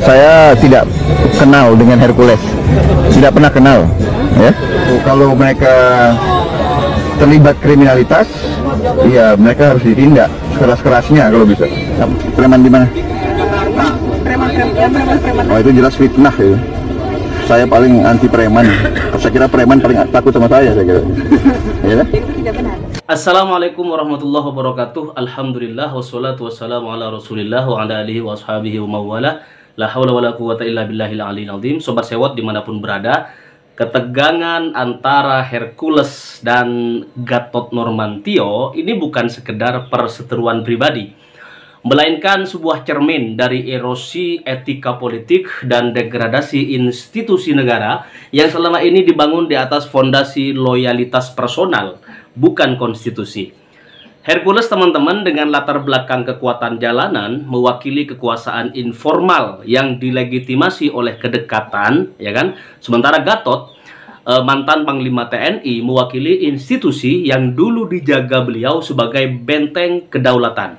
saya tidak kenal dengan Hercules, tidak pernah kenal. Ya, kalau mereka terlibat kriminalitas, ya mereka harus ditindak keras-kerasnya kalau bisa. Preman di mana? Preman. Oh, itu jelas fitnah ya. Saya paling anti preman. Saya kira preman paling takut sama saya kira. Ya. Assalamualaikum warahmatullahi wabarakatuh. Alhamdulillah wassalatu wassalamu ala Rasulillah wa ala alihi wa ashabihi wa mawala. La haula wala quwata illa billahil aliyil azim. Sobat sewot dimanapun berada, ketegangan antara Hercules dan Gatot Nurmantio ini bukan sekedar perseteruan pribadi, melainkan sebuah cermin dari erosi etika politik dan degradasi institusi negara yang selama ini dibangun di atas fondasi loyalitas personal, bukan konstitusi. Hercules, teman-teman, dengan latar belakang kekuatan jalanan mewakili kekuasaan informal yang dilegitimasi oleh kedekatan, ya kan? Sementara Gatot, mantan Panglima TNI, mewakili institusi yang dulu dijaga beliau sebagai benteng kedaulatan.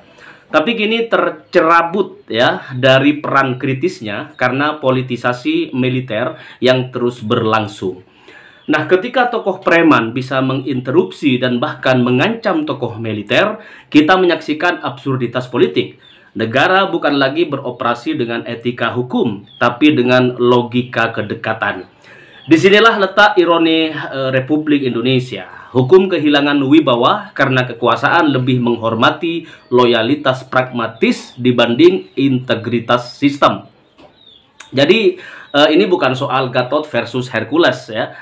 Tapi kini tercerabut ya dari peran kritisnya karena politisasi militer yang terus berlangsung. Nah, ketika tokoh preman bisa menginterupsi dan bahkan mengancam tokoh militer, kita menyaksikan absurditas politik. Negara bukan lagi beroperasi dengan etika hukum, tapi dengan logika kedekatan. Disinilah letak ironi Republik Indonesia. Hukum kehilangan wibawa karena kekuasaan lebih menghormati loyalitas pragmatis dibanding integritas sistem. Jadi ini bukan soal Gatot versus Hercules ya.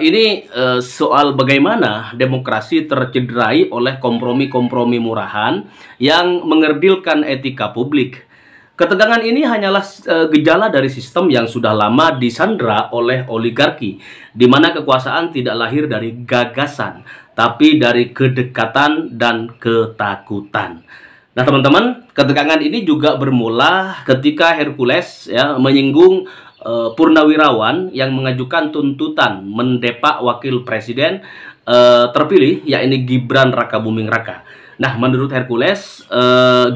Ini soal bagaimana demokrasi tercederai oleh kompromi-kompromi murahan yang mengerdilkan etika publik. Ketegangan ini hanyalah gejala dari sistem yang sudah lama disandra oleh oligarki, di mana kekuasaan tidak lahir dari gagasan, tapi dari kedekatan dan ketakutan. Nah, teman-teman, ketegangan ini juga bermula ketika Hercules ya menyinggung Purnawirawan yang mengajukan tuntutan mendepak wakil presiden terpilih, yakni Gibran Rakabuming Raka. Nah, menurut Hercules,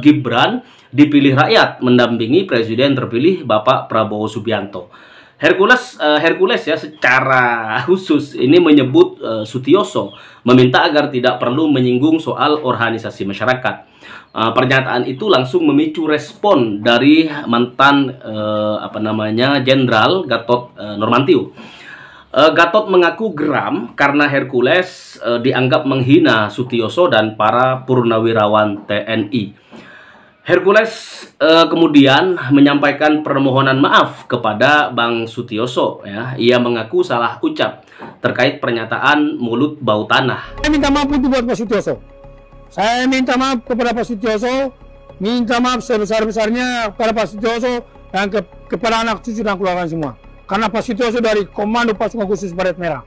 Gibran dipilih rakyat mendampingi presiden terpilih Bapak Prabowo Subianto. Hercules ya secara khusus ini menyebut Sutioso, meminta agar tidak perlu menyinggung soal organisasi masyarakat. Pernyataan itu langsung memicu respon dari mantan Jenderal Gatot Nurmantio. Gatot mengaku geram karena Hercules dianggap menghina Sutioso dan para purnawirawan TNI. Hercules kemudian menyampaikan permohonan maaf kepada Bang Sutioso ya. Ia mengaku salah ucap terkait pernyataan mulut bau tanah. Saya minta maaf untuk buat Pak Sutioso. Saya minta maaf kepada Pak Sutioso, minta maaf sebesar-besarnya kepada Pak Sutioso dan kepada anak cucu dan keluarga semua. Karena Pak Sutioso dari Komando Pasukan Khusus Baret Merah,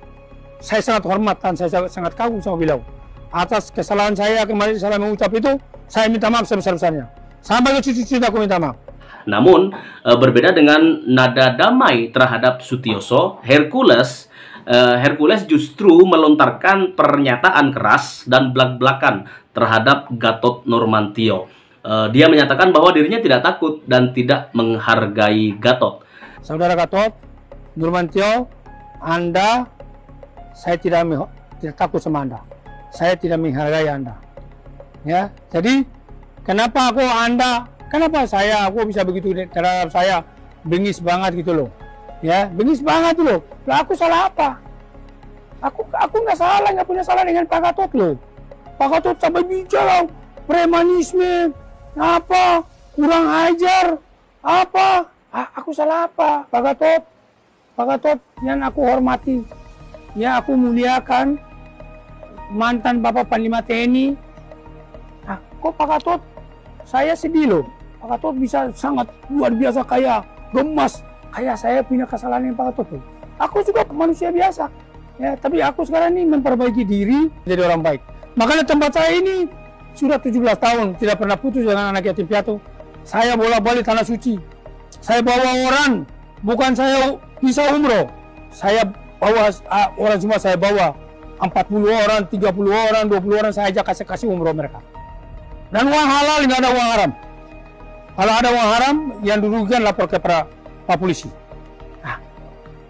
saya sangat hormat dan saya sangat kagum sama beliau. Atas kesalahan saya kemarin salah mengucap itu, saya minta maaf sebesar-besarnya. Sampai ke cucu-cucu aku minta maaf. Namun berbeda dengan nada damai terhadap Sutioso, Hercules justru melontarkan pernyataan keras dan belak-belakan terhadap Gatot Nurmantio. Dia menyatakan bahwa dirinya tidak takut dan tidak menghargai Gatot. Saudara Gatot Nurmantio, saya tidak takut sama Anda. Saya tidak menghargai Anda. Ya, jadi kenapa aku bisa begitu terhadap saya, bengis banget gitu loh. Ya, bengis banget loh. Lah aku salah apa? Aku nggak salah, nggak punya salah dengan Pak Gatot loh. Pak Gatot sampai bicara premanisme, apa, kurang ajar, apa? Aku salah apa, Pak Gatot? Pak Gatot yang aku hormati, yang aku muliakan, mantan Bapak Panglima TNI. Kok Pak Gatot? Saya sedih loh. Pak Gatot bisa sangat luar biasa kaya, gemas. Kayak saya punya kesalahan yang Pak Gatot tuh. Aku juga manusia biasa. Ya, tapi aku sekarang ini memperbaiki diri jadi orang baik. Makanya tempat saya ini sudah 17 tahun tidak pernah putus dengan anak yatim piatu. Saya bolak-balik tanah suci. Saya bawa orang, bukan saya bisa umroh. Saya bawa orang semua, saya bawa 40 orang, 30 orang, 20 orang saya ajak kasih umroh mereka. Dan uang halal, nggak ada uang haram. Kalau ada uang haram yang dirugikan lapor ke Pak polisi. Nah,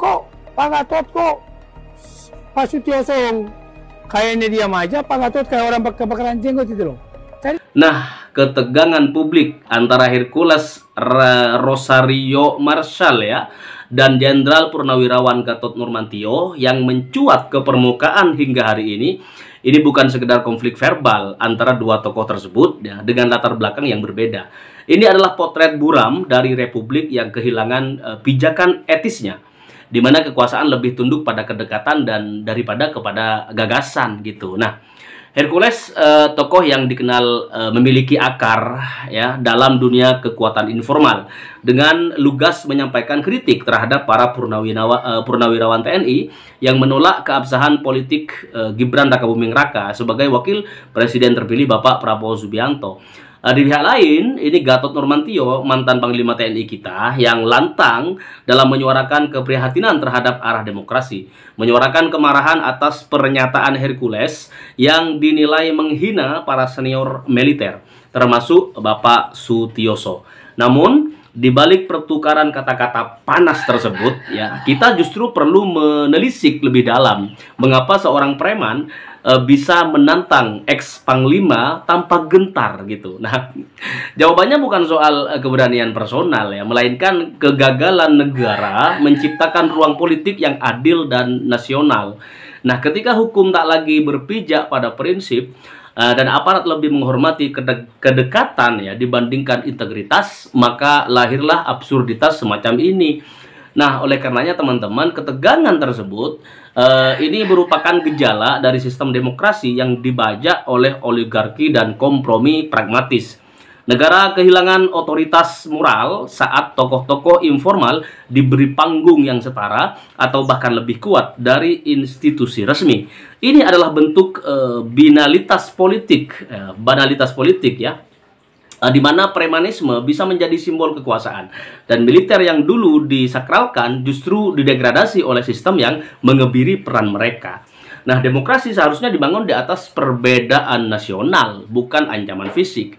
kok Pak Gatot kok Pak Sutioso kayaknya diam aja, Pak Gatot kayak orang kebakaran jenggot itu loh. Nah, ketegangan publik antara Hercules Rosario Marshall ya dan Jenderal Purnawirawan Gatot Nurmantio yang mencuat ke permukaan hingga hari ini bukan sekedar konflik verbal antara dua tokoh tersebut ya, dengan latar belakang yang berbeda. Ini adalah potret buram dari republik yang kehilangan pijakan etisnya, di mana kekuasaan lebih tunduk pada kedekatan dan daripada kepada gagasan gitu. Nah, Hercules tokoh yang dikenal memiliki akar ya dalam dunia kekuatan informal, dengan lugas menyampaikan kritik terhadap para purnawirawan TNI yang menolak keabsahan politik Gibran Rakabuming Raka sebagai wakil presiden terpilih Bapak Prabowo Subianto. Di pihak lain, ini Gatot Nurmantio, mantan Panglima TNI kita, yang lantang dalam menyuarakan keprihatinan terhadap arah demokrasi, menyuarakan kemarahan atas pernyataan Hercules yang dinilai menghina para senior militer, termasuk Bapak Sutioso. Namun, di balik pertukaran kata-kata panas tersebut, ya, kita justru perlu menelisik lebih dalam mengapa seorang preman bisa menantang ex panglima tanpa gentar gitu. Nah, jawabannya bukan soal keberanian personal ya, melainkan kegagalan negara menciptakan ruang politik yang adil dan nasional. Nah, ketika hukum tak lagi berpijak pada prinsip dan aparat lebih menghormati kedekatan ya dibandingkan integritas, maka lahirlah absurditas semacam ini. Nah, oleh karenanya teman-teman, ketegangan tersebut ini merupakan gejala dari sistem demokrasi yang dibajak oleh oligarki dan kompromi pragmatis. Negara kehilangan otoritas moral saat tokoh-tokoh informal diberi panggung yang setara atau bahkan lebih kuat dari institusi resmi. Ini adalah bentuk banalitas politik ya, di mana premanisme bisa menjadi simbol kekuasaan dan militer yang dulu disakralkan justru didegradasi oleh sistem yang mengebiri peran mereka. Nah, demokrasi seharusnya dibangun di atas perbedaan nasional, bukan ancaman fisik.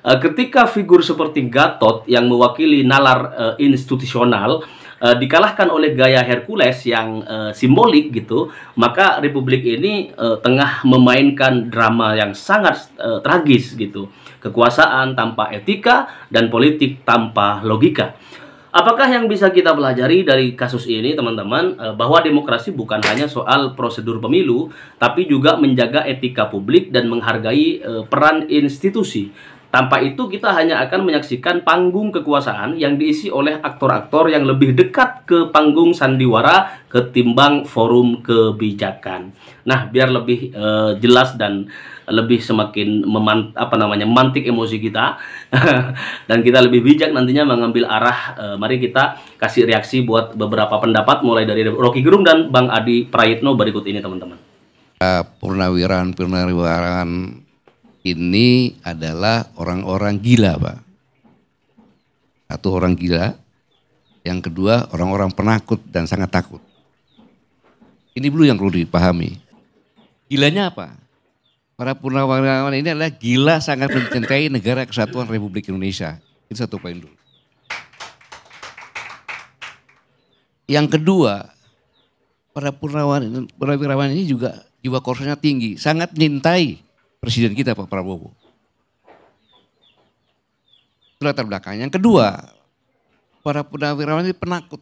Ketika figur seperti Gatot yang mewakili nalar institusional dikalahkan oleh gaya Hercules yang simbolik gitu, maka republik ini tengah memainkan drama yang sangat tragis gitu. Kekuasaan tanpa etika dan politik tanpa logika. Apakah yang bisa kita pelajari dari kasus ini, teman-teman? Bahwa demokrasi bukan hanya soal prosedur pemilu, tapi juga menjaga etika publik dan menghargai peran institusi. Tanpa itu kita hanya akan menyaksikan panggung kekuasaan yang diisi oleh aktor-aktor yang lebih dekat ke panggung sandiwara ketimbang forum kebijakan. Nah, biar lebih jelas dan lebih semakin memantik emosi kita dan kita lebih bijak nantinya mengambil arah, mari kita kasih reaksi buat beberapa pendapat mulai dari Rocky Gerung dan Bang Adi Prayitno berikut ini, teman-teman. Purnawirawan ini adalah orang-orang gila, Pak. Satu, orang gila. Yang kedua, orang-orang penakut dan sangat takut. Ini dulu yang perlu dipahami. Gilanya apa? Para purnawirawan ini adalah gila sangat mencintai negara kesatuan Republik Indonesia. Itu satu poin dulu. Yang kedua, para purnawirawan ini juga jiwa korupsinya tinggi. Sangat mencintai Presiden kita Pak Prabowo. Itu latar belakang. Yang kedua, para purnawirawan ini penakut.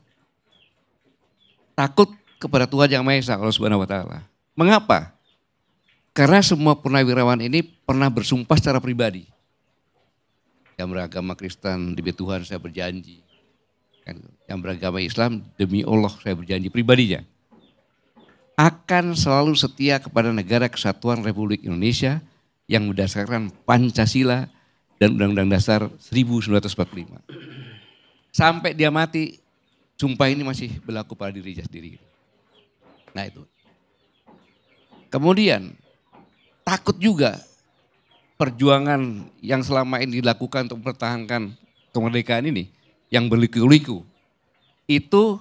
Takut kepada Tuhan Yang Maha Esa, Allah Subhanahu wa Ta'ala. Mengapa? Karena semua purnawirawan ini pernah bersumpah secara pribadi. Yang beragama Kristen, demi Tuhan saya berjanji. Yang beragama Islam, demi Allah saya berjanji pribadinya. Akan selalu setia kepada negara kesatuan Republik Indonesia yang berdasarkan Pancasila dan Undang-Undang Dasar 1945. Sampai dia mati, sumpah ini masih berlaku pada dirinya sendiri. Nah itu. Kemudian, takut juga perjuangan yang selama ini dilakukan untuk mempertahankan kemerdekaan ini, yang berliku-liku, itu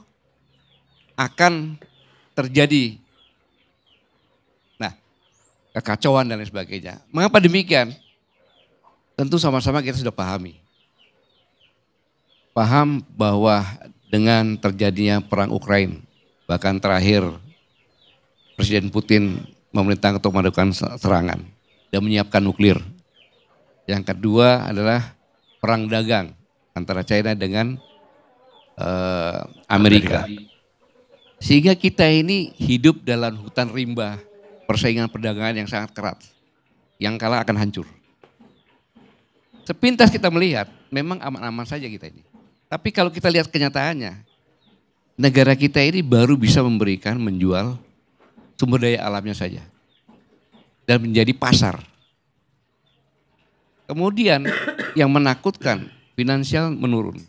akan terjadi kekacauan dan lain sebagainya. Mengapa demikian? Tentu sama-sama kita sudah pahami. paham bahwa dengan terjadinya perang Ukraina, bahkan terakhir Presiden Putin memerintahkan untuk melakukan serangan dan menyiapkan nuklir. Yang kedua adalah perang dagang antara China dengan Amerika. Sehingga kita ini hidup dalam hutan rimba persaingan perdagangan yang sangat keras. Yang kalah akan hancur. Sepintas kita melihat memang aman-aman saja kita ini. Tapi kalau kita lihat kenyataannya, negara kita ini baru bisa memberikan, menjual sumber daya alamnya saja. Dan menjadi pasar. Kemudian yang menakutkan, finansial menurun.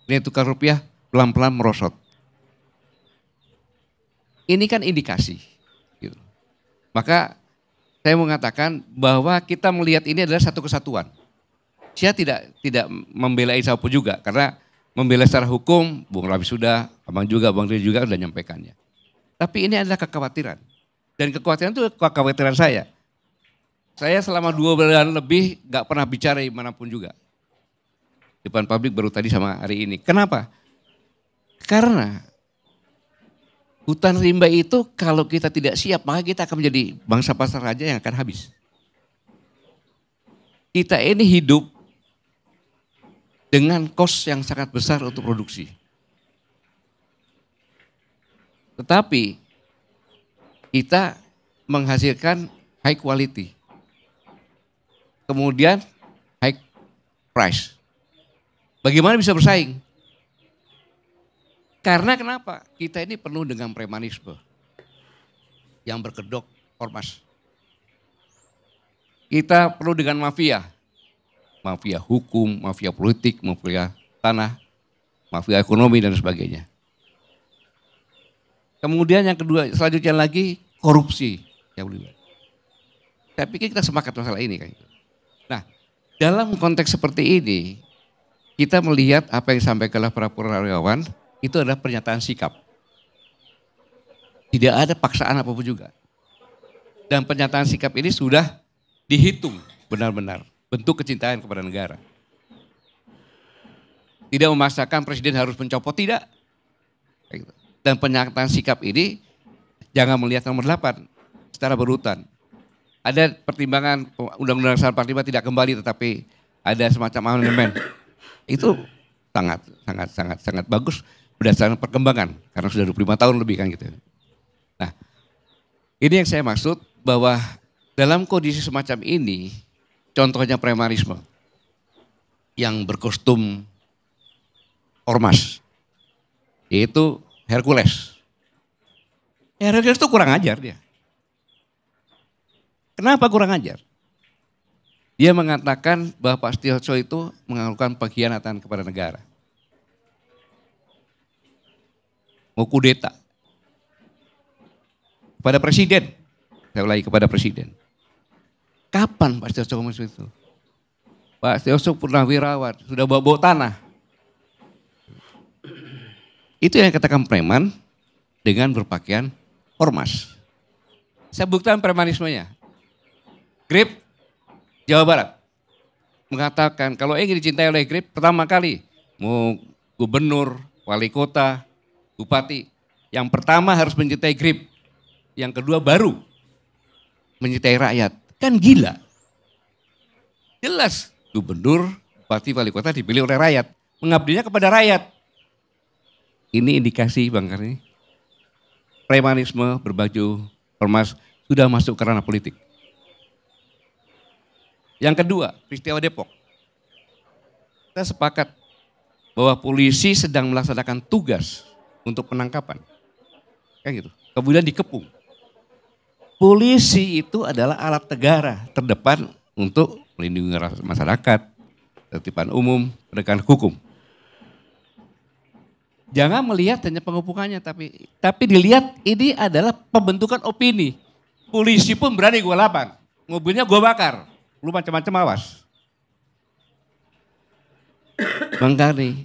Nilai tukar rupiah pelan-pelan merosot. Ini kan indikasi. Gitu. Maka saya mengatakan bahwa kita melihat ini adalah satu kesatuan. Saya tidak membela siapapun juga, karena membela secara hukum, Bung Rabi sudah, Abang juga, Bang Diri juga sudah menyampaikannya. Tapi ini adalah kekhawatiran. Dan kekhawatiran itu kekhawatiran saya. Saya selama 2 bulan lebih gak pernah bicara dimanapun juga. Depan publik baru tadi sama hari ini. Kenapa? Karena hutan rimba itu kalau kita tidak siap, maka kita akan menjadi bangsa pasar raja yang akan habis. Kita ini hidup dengan kos yang sangat besar untuk produksi. Tetapi kita menghasilkan high quality. Kemudian high price. Bagaimana bisa bersaing? Karena kenapa? Kita ini penuh dengan premanisme yang berkedok ormas. Kita penuh dengan mafia. Mafia hukum, mafia politik, mafia tanah, mafia ekonomi dan sebagainya. Kemudian yang kedua, selanjutnya lagi korupsi. Saya pikir kita sepakat masalah ini. Nah, dalam konteks seperti ini, kita melihat apa yang disampaikan oleh para purnawirawan, itu adalah pernyataan sikap. Tidak ada paksaan apapun juga. Dan pernyataan sikap ini sudah dihitung benar-benar. Bentuk kecintaan kepada negara. Tidak memaksakan presiden harus mencopot, tidak. Dan pernyataan sikap ini jangan melihat nomor 8 secara berurutan. Ada pertimbangan Undang-Undang Dasar 45 tidak kembali, tetapi ada semacam amandemen. Itu sangat bagus berdasarkan perkembangan karena sudah 25 tahun lebih kan gitu. Nah, ini yang saya maksud bahwa dalam kondisi semacam ini, contohnya premanisme yang berkostum ormas, yaitu Hercules. Hercules itu kurang ajar dia. Kenapa kurang ajar? Dia mengatakan bahwa Pak Setiawaso itu melakukan pengkhianatan kepada negara. Mau kudeta. Kepada presiden. Saya ulangi, kepada presiden. Kapan Pak Setiawaso ngomong itu? Pak Setiawaso purnawirawan, sudah bawa tanah. Itu yang dikatakan preman dengan berpakaian ormas. Saya buktikan premanismenya. Grip Jawa Barat mengatakan kalau ingin dicintai oleh Grip, pertama kali mau gubernur, wali kota, bupati, yang pertama harus mencintai Grip, yang kedua baru mencintai rakyat. Kan gila. Jelas gubernur, bupati, wali kota dipilih oleh rakyat, mengabdinya kepada rakyat. Ini indikasi Bang Karni, premanisme berbaju ormas sudah masuk ke ranah politik. Yang kedua, peristiwa Depok. Kita sepakat bahwa polisi sedang melaksanakan tugas untuk penangkapan. Kayak gitu. Kemudian dikepung. Polisi itu adalah alat negara terdepan untuk melindungi masyarakat, tertiban umum, penegakan hukum. Jangan melihat hanya pengepungannya, tapi dilihat ini adalah pembentukan opini. Polisi pun berani gue lapang, mobilnya gue bakar. Lu macam-macam awas. Bang Karni,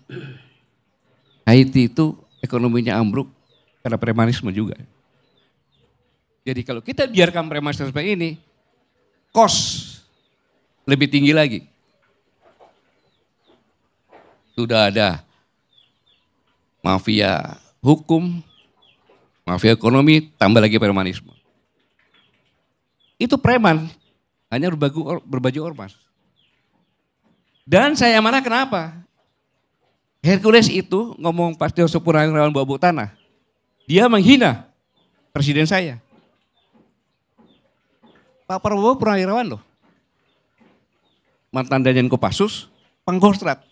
Haiti itu ekonominya ambruk karena premanisme juga. Jadi kalau kita biarkan premanisme seperti ini, kos lebih tinggi lagi. Sudah ada mafia hukum, mafia ekonomi, tambah lagi premanisme. Itu preman, hanya berbaju ormas. Dan saya marah kenapa? Hercules itu ngomong Pastioso Purnawirawan bawa tanah. Dia menghina presiden saya. Pak Prabowo Purnawirawan loh. Mantan Danjen Kopassus, Pangkostrat.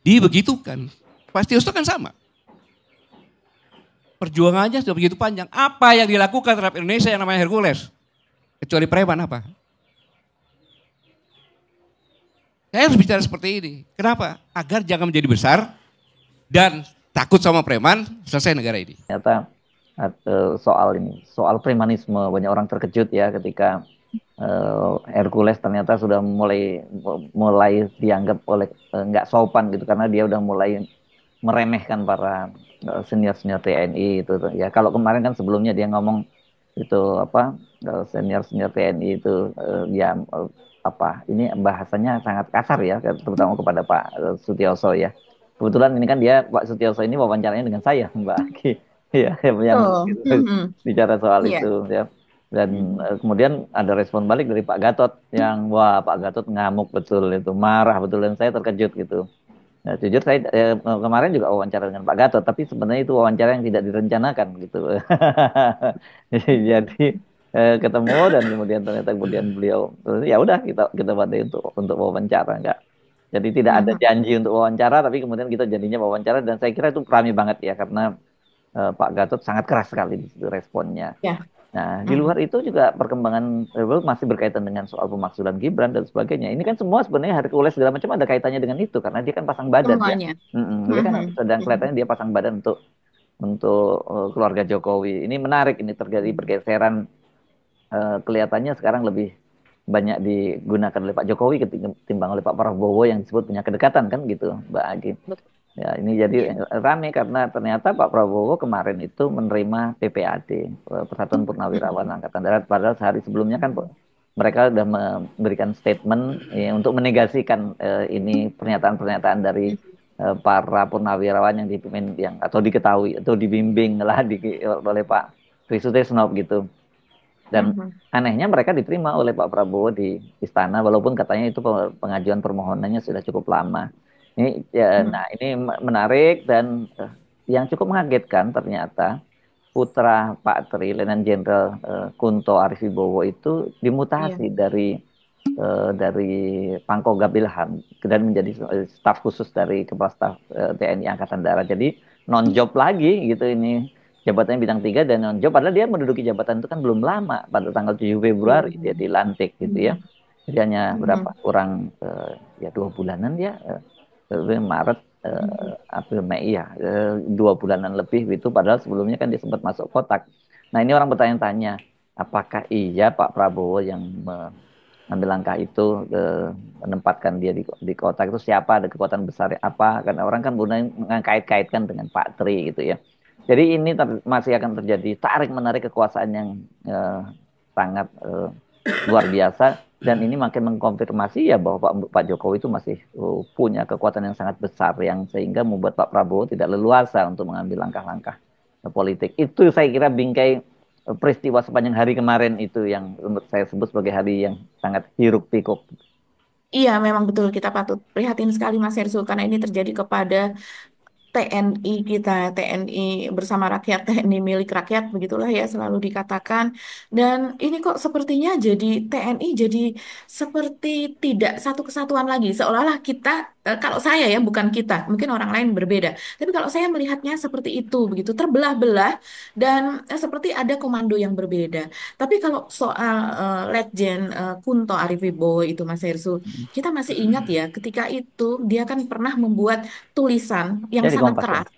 Dibegitukan. Pastioso kan sama. Perjuangannya sudah begitu panjang. Apa yang dilakukan terhadap Indonesia yang namanya Hercules? Kecuali preman apa? Saya harus bicara seperti ini. Kenapa? Agar jangan menjadi besar dan takut sama preman, selesai negara ini. Ternyata soal premanisme, banyak orang terkejut ya ketika Hercules ternyata sudah mulai dianggap oleh nggak sopan gitu, karena dia udah mulai meremehkan para senior TNI itu ya. Kalau kemarin kan sebelumnya dia ngomong itu apa, senior TNI itu ini bahasanya sangat kasar ya, terutama kepada Pak Sutioso ya. Kebetulan ini kan Pak Sutioso ini wawancaranya dengan saya, Mbak Aki. Ya, yang bicara soal itu ya. Dan kemudian ada respon balik dari Pak Gatot yang wah, Pak Gatot ngamuk betul itu, marah betul, dan saya terkejut gitu. Nah, jujur saya kemarin juga wawancara dengan Pak Gatot, tapi sebenarnya itu wawancara yang tidak direncanakan gitu. Jadi ketemu dan kemudian ternyata beliau ya udah kita bantu untuk wawancara, enggak. Jadi tidak ada janji untuk wawancara, tapi kemudian kita jadinya wawancara, dan saya kira itu ramai banget ya, karena Pak Gatot sangat keras sekali di situ responnya. Ya. Nah, di luar itu juga perkembangan masih berkaitan dengan soal pemakzulan Gibran dan sebagainya. Ini kan semua sebenarnya Hercules segala macam ada kaitannya dengan itu, karena dia kan pasang badan semuanya. Ya. Dia kan sedang kelihatannya dia pasang badan untuk keluarga Jokowi. Ini menarik, ini terjadi pergeseran, kelihatannya sekarang lebih banyak digunakan oleh Pak Jokowi ketimbang oleh Pak Prabowo yang disebut punya kedekatan kan gitu, Mbak Agi. Ya, ini jadi rame karena ternyata Pak Prabowo kemarin itu menerima PPAD, Persatuan Purnawirawan Angkatan Darat, padahal sehari sebelumnya kan mereka sudah memberikan statement ya, untuk menegasikan ini pernyataan-pernyataan dari para purnawirawan yang dipimpin atau diketahui atau dibimbing lah oleh Pak Trisutesno gitu. Dan anehnya mereka diterima oleh Pak Prabowo di istana, walaupun katanya itu pengajuan permohonannya sudah cukup lama. Ini ya, nah ini menarik, dan yang cukup mengagetkan ternyata putra Pak Tri, Letnan Jenderal Kunto Arifibowo itu dimutasi dari Pangkogap Ilham dan menjadi staf khusus dari Kepala Staf TNI Angkatan Darat. Jadi non-job lagi gitu, ini jabatannya bintang 3 dan non-job, padahal dia menduduki jabatan itu kan belum lama, pada tanggal 7 Februari dia dilantik gitu ya. Jadi hanya berapa, kurang ya 2 bulanan ya, Maret, April, Mei ya, 2 bulanan lebih itu, padahal sebelumnya kan dia sempat masuk kotak. Nah, ini orang bertanya-tanya, apakah iya Pak Prabowo yang mengambil langkah itu, menempatkan dia di kotak itu, siapa, ada kekuatan besar apa? Karena orang kan mengkait-kaitkan dengan Pak Tri gitu ya. Jadi ini masih akan terjadi tarik-menarik kekuasaan yang sangat luar biasa, dan ini makin mengkonfirmasi ya bahwa Pak Jokowi itu masih punya kekuatan yang sangat besar, yang sehingga membuat Pak Prabowo tidak leluasa untuk mengambil langkah-langkah politik. Itu saya kira bingkai peristiwa sepanjang hari kemarin itu yang saya sebut sebagai hari yang sangat hiruk pikuk. Iya, memang betul, kita patut prihatin sekali Mas Herzl, karena ini terjadi kepada TNI kita, TNI bersama rakyat, TNI milik rakyat, begitulah ya selalu dikatakan. Dan ini kok sepertinya jadi TNI jadi seperti tidak satu kesatuan lagi, seolah-olah kita, kalau saya ya, bukan kita, mungkin orang lain berbeda, tapi kalau saya melihatnya seperti itu, begitu terbelah-belah, dan seperti ada komando yang berbeda. Tapi kalau soal Letjen Kunto Arifibowo itu Mas Herzl, kita masih ingat ya, ketika itu dia kan pernah membuat tulisan yang Ya, di sangat Kompas ya. keras.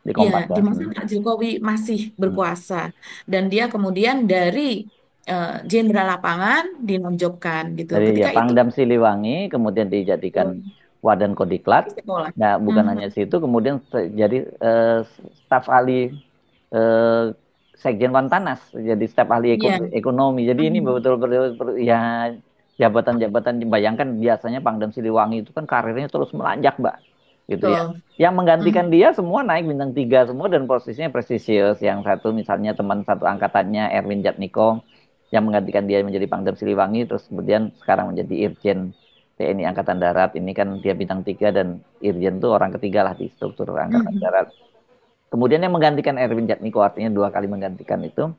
Di Ya, Kompas di ya. masa Pak Jokowi masih berkuasa, dan dia kemudian dari jenderal lapangan dinonjolkan gitu. Dari ya Ketika itu Pangdam Siliwangi kemudian dijadikan Wadan Kodiklat. sekolah. Nah, bukan hanya situ, kemudian jadi staf ahli Sekjen Wantanas, jadi staf ahli Iya. ekonomi. Jadi ini betul-betul ya jabatan-jabatan, bayangkan biasanya Pangdam Siliwangi itu kan karirnya terus melonjak, Mbak. Gitu ya. Betul. Yang menggantikan Hmm. dia semua naik bintang 3 semua dan posisinya prestisius. Yang satu misalnya teman satu angkatannya Erwin Jatniko yang menggantikan dia menjadi Pangdam Siliwangi, terus kemudian sekarang menjadi Irjen TNI Angkatan Darat. Ini kan dia bintang 3 dan Irjen itu orang ketiga lah di struktur Angkatan Hmm. Darat. Kemudian yang menggantikan Erwin Jatniko, artinya 2 kali menggantikan itu